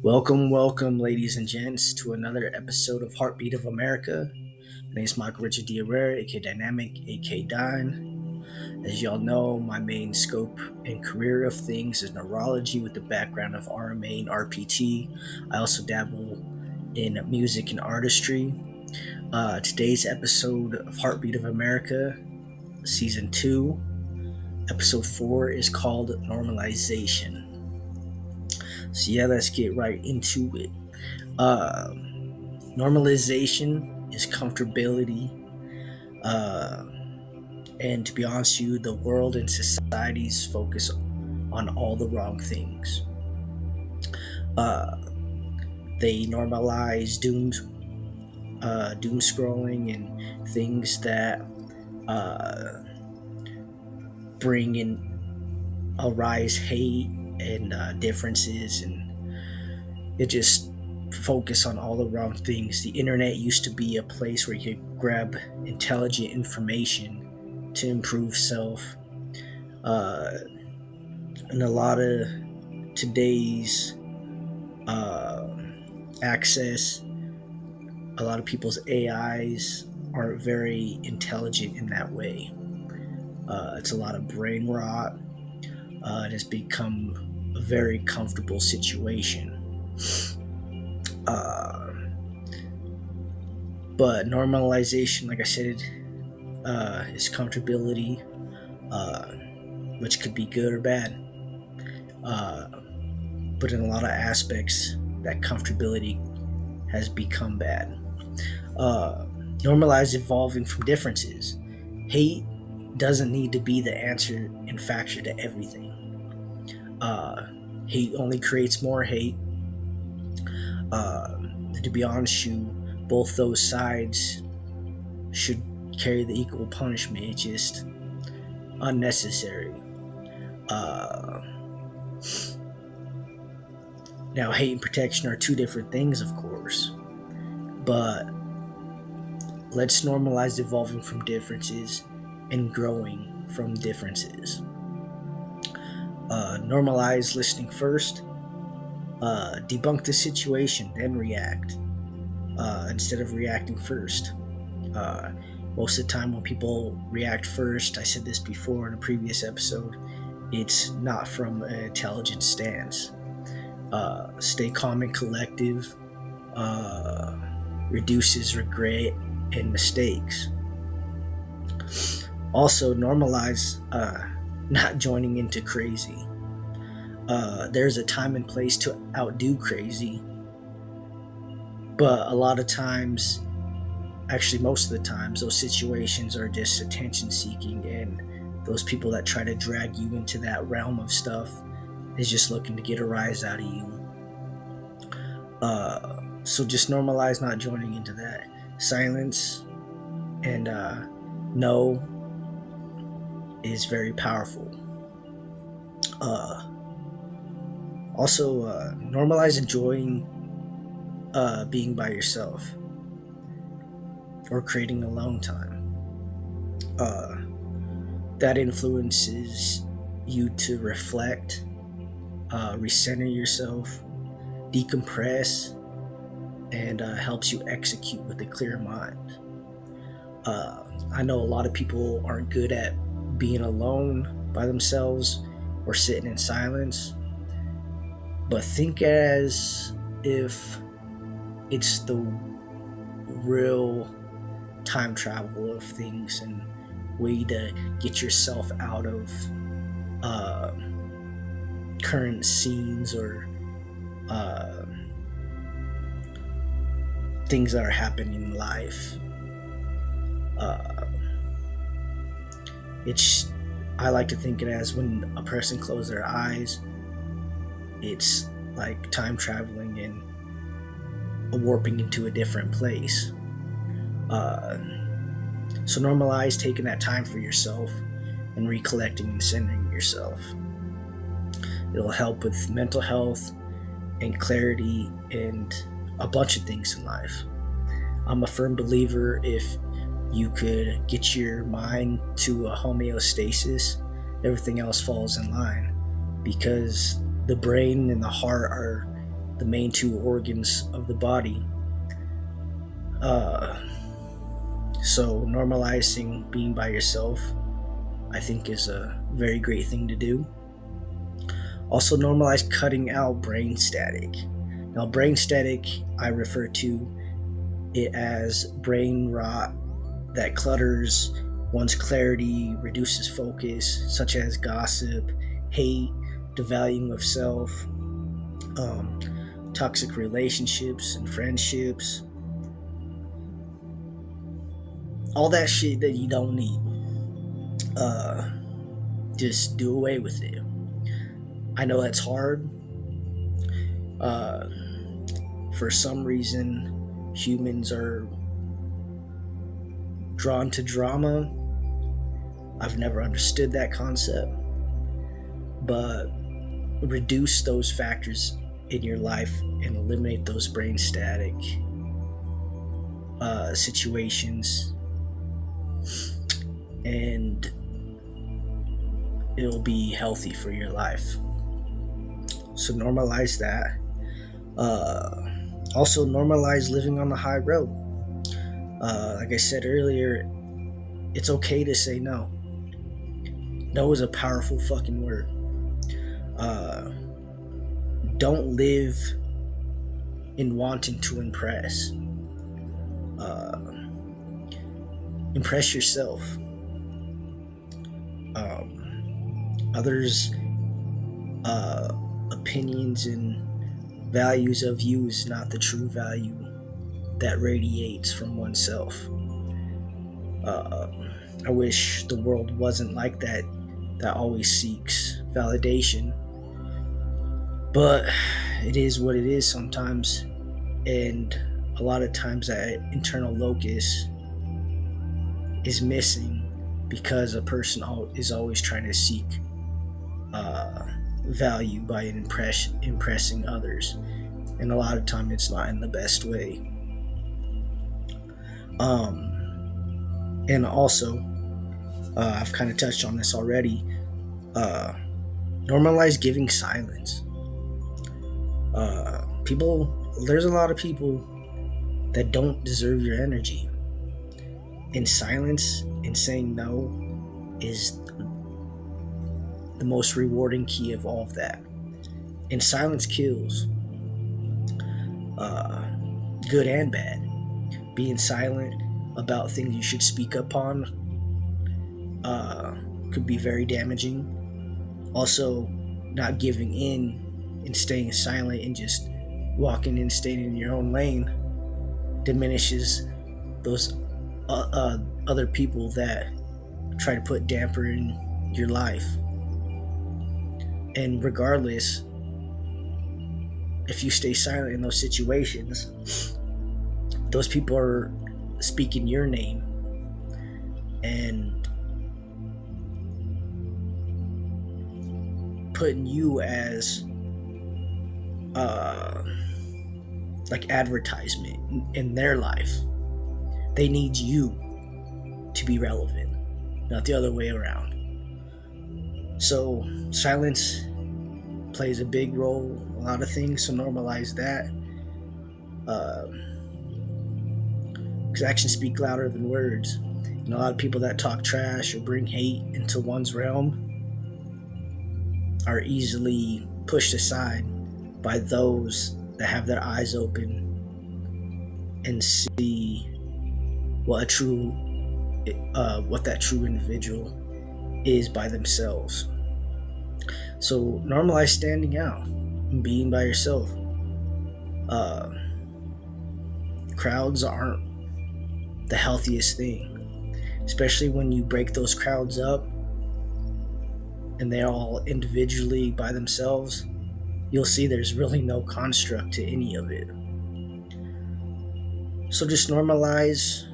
Welcome, ladies and gents, to another episode of Heartbeat of America. My name is Michael Richard Diarra, aka Dynamic, aka Dine. As y'all know, my main scope and career of things is neurology with the background of RMA and RPT. I also dabble in music and artistry. Today's episode of Heartbeat of America, Season 2, Episode 4, is called Normalization. So, yeah, let's get right into it. Uh, Normalization is comfortability. Uh, and to be honest with you, the world and societies focus on all the wrong things. Uh, they normalize doom scrolling and things that uh, bring in arise hate and differences, and it just focus on all the wrong things. The internet used to be a place where you could grab intelligent information to improve self. Uh, and a lot of today's uh, access, a lot of people's AIs aren't very intelligent in that way. It's a lot of brain rot. It has become a very comfortable situation. Uh, but normalization, like I said, is comfortability, uh, which could be good or bad. Uh, but in a lot of aspects, that comfortability has become bad. Uh, Normalize evolving from differences. Hate doesn't need to be the answer and factor to everything. Uh, Hate only creates more hate. To be honest, both those sides should carry the equal punishment. It's just unnecessary. Uh, Now, hate and protection are two different things, of course, but let's normalize evolving from differences and growing from differences. Normalize listening first, debunk the situation, then react instead of reacting first. Uh, Most of the time, when people react first, I said this before in a previous episode, it's not from an intelligent stance. Stay calm and collective, reduces regret and mistakes. Also, normalize not joining into crazy. There's a time and place to outdo crazy, but a lot of times, actually, most of the times, those situations are just attention seeking, and those people that try to drag you into that realm of stuff is just looking to get a rise out of you. So just normalize not joining into that. Silence and no is very powerful. Also, normalize enjoying being by yourself or creating alone time. That influences you to reflect, recenter yourself, decompress, and helps you execute with a clear mind. I know a lot of people aren't good at being alone by themselves or sitting in silence, but think as if it's the real time travel of things and way to get yourself out of current scenes or things that are happening in life. It's I like to think it as when a person closes their eyes, it's like time traveling and warping into a different place. So normalize taking that time for yourself and recollecting and centering yourself. It'll help with mental health and clarity and a bunch of things in life. I'm a firm believer if you could get your mind to a homeostasis, everything else falls in line, because the brain and the heart are the main two organs of the body. Uh, so normalizing being by yourself, I think, is a very great thing to do. Also, normalize cutting out brain static. Now, brain static, I refer to it as brain rot that clutters one's clarity, reduces focus, such as gossip, hate, devaluing of self, um, toxic relationships and friendships, all that shit that you don't need. Uh, just do away with it. I know that's hard. Uh, for some reason, humans are drawn to drama. I've never understood that concept, but reduce those factors in your life and eliminate those brain static situations, and it'll be healthy for your life. So normalize that. Also normalize living on the high road. Like I said earlier, it's okay to say no. No is a powerful fucking word. Uh, don't live in wanting to impress. Uh, impress yourself. Others' opinions and values of you is not the true value that radiates from oneself. Uh, I wish the world wasn't like that, that always seeks validation. But it is what it is sometimes. And a lot of times that internal locus is missing because a person is always trying to seek value by impressing others. And a lot of time it's not in the best way. And also, I've kind of touched on this already. Normalize giving silence. There's a lot of people that don't deserve your energy. And silence and saying no is the most rewarding key of all of that. And silence kills, good and bad. Being silent about things you should speak up on could be very damaging. Also, not giving in and staying silent and just walking and staying in your own lane diminishes those other people that try to put damper in your life. And regardless, if you stay silent in those situations, those people are speaking your name and putting you as like advertisement in their life. They need you to be relevant, not the other way around. So silence plays a big role in a lot of things, so normalize that. Because actions speak louder than words. And a lot of people that talk trash or bring hate into one's realm are easily pushed aside by those that have their eyes open and see what that true individual is by themselves. So normalize standing out and being by yourself. Crowds aren't the healthiest thing, especially when you break those crowds up and they're all individually by themselves. You'll see there's really no construct to any of it. So just normalize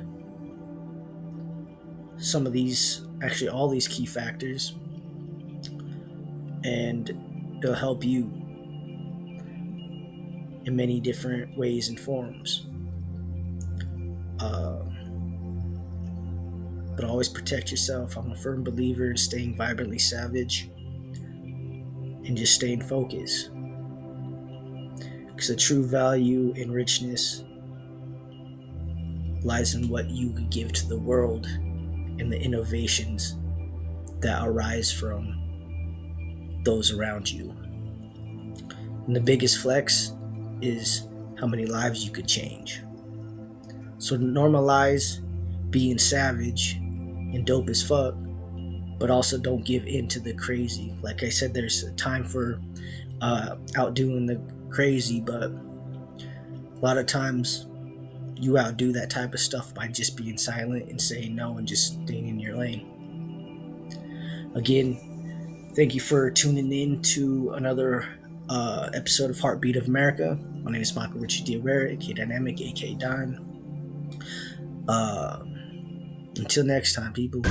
some of these, actually all these key factors, and it'll help you in many different ways and forms. But always protect yourself. I'm a firm believer in staying vibrantly savage and just staying focused. Because the true value and richness lies in what you could give to the world and the innovations that arise from those around you. And the biggest flex is how many lives you could change. So normalize being savage and dope as fuck, but also don't give in to the crazy. Like I said, there's a time for outdoing the crazy, but a lot of times you outdo that type of stuff by just being silent and saying no and just staying in your lane. Again, thank you for tuning in to another episode of Heartbeat of America. My name is Michael Richie Diawara, aka Dynamic, aka Don. Uh, until next time, people.